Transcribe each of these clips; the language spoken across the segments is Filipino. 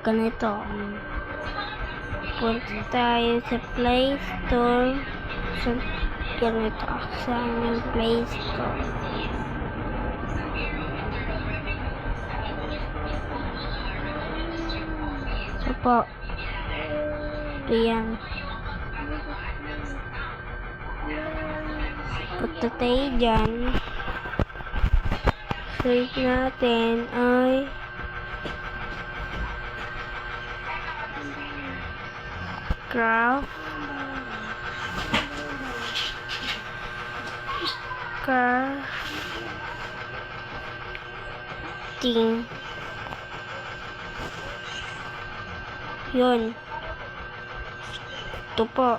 Ganito. Punta tayo sa Play Store. So, ganito. Sa aming Play Store. So po. Ito yan. Punta tayo dyan. Search natin ay crafting. Yun. Ito po.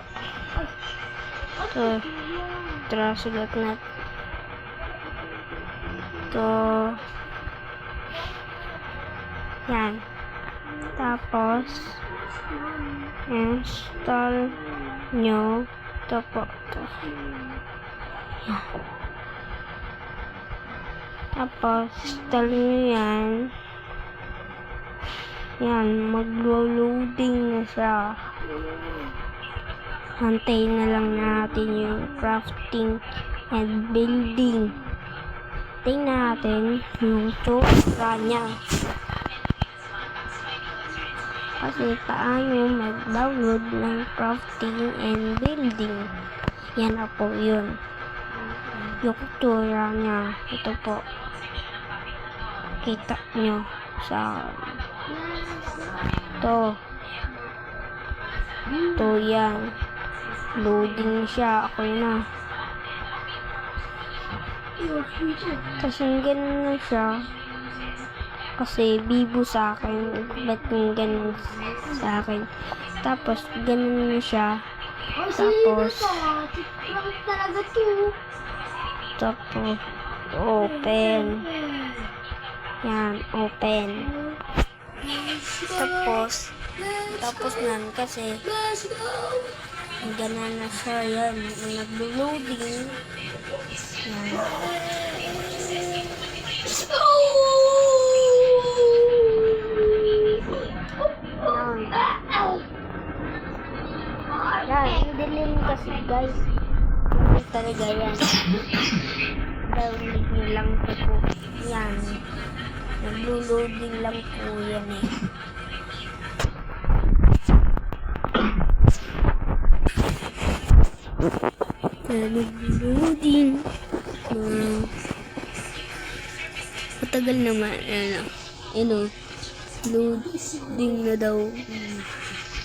Ito. Tara, sulat natin. Ito. Yan. Tapos, install nyo. Ito po. Ito. Yan. Tapos, install nyo yan. Yan. Maglo-loading na siya. Hantayin na lang natin yung crafting and building. Tingnan natin yung tsura niya. Kasi paano mag-download ng crafting and building. Yan na po yun. Yung tsura niya. Ito po. Kita nyo sa ito. Ito yan. Loading siya. Ako na. Tapos yung ganun na siya. Kasi bibo sa akin. Ba't yung ganun sa akin? Tapos ganun na siya. Tapos open. Yan. Open. Tapos nan kasi ganun na siya. Yan. Nag-loading. Yan. Yan, dilim kasi guys. Yan talaga yan. Download nyo lang po. Yan. Naglo-loading lang po yan eh. Naglo-loading. Matagal naman. Ano. Loading na daw.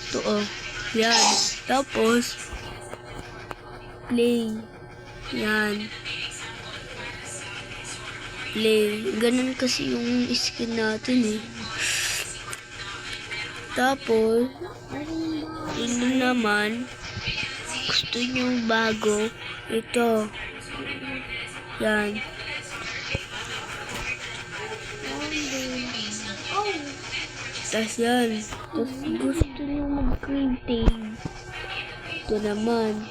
Ito oh. Yan. Tapos, play. Yan. Play. Ganun kasi yung skin natin eh. Tapos, ito naman, gusto nyo bago, ito. Yan. Tapos yan. Tapos gusto nyo mag-creating. Ito naman.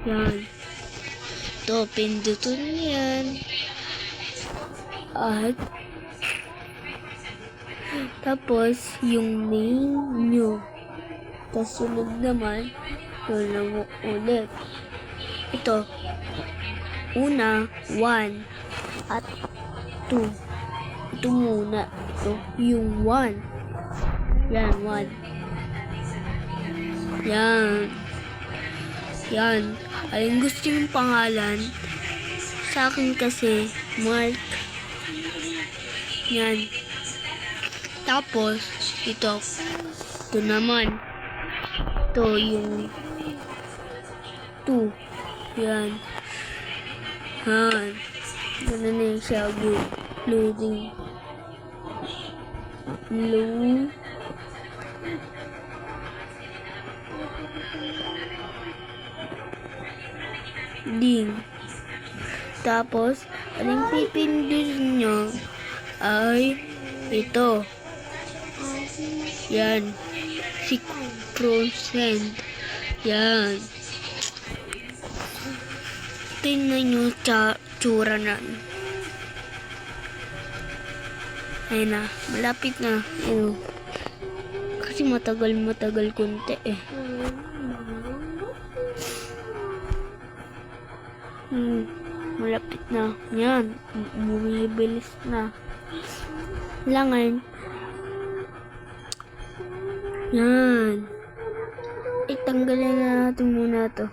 Yan. Ito, pindutin yan. At tapos yung name nyo. Tapos sunod naman, ito na ulit. Ito. Una, 1 at 2. Ito muna. Ito, yung 1. Yan, 1. Yan. Yan. Ayun, gusto yung pangalan. Sa akin kasi, Mark. Yan. Tapos, ito. Ito naman. Ito, yung 2. Yan. Yan. Ganun na yung siya. Loading. Tapos, aling pipindutin nyo ay ito. Yan. 6%. Yan. Tingnan nyo tsura na. Ayun na, malapit na. Ayun. Kasi matagal konti eh. Malapit na. Yan. Bumibilis na. Langan. Yan. Itanggalin na natin muna to.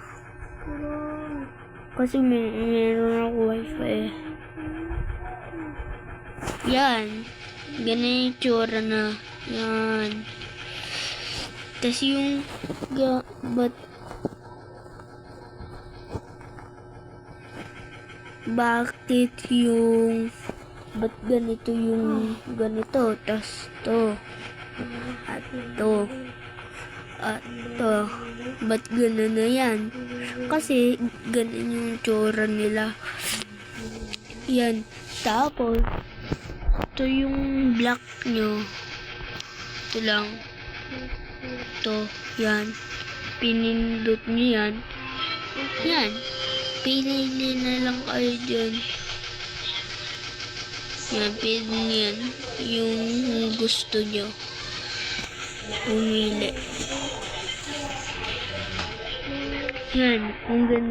Kasi meron ako wifi. Yan. Ganyan yung tsura na. Yan. Tapos yung bakit yung ba't ganito yung ganito, tas to at to at to, ba't gano'n na yan? Kasi ganun yung tsura nila. Yan. Tapos ito yung black nyo, ito lang, ito, yan, pinindot nyo yan, yan, pinili na lang kayo dyan. Yan, pili yan yung gusto nyo. Pumili. Yan, ang ganda.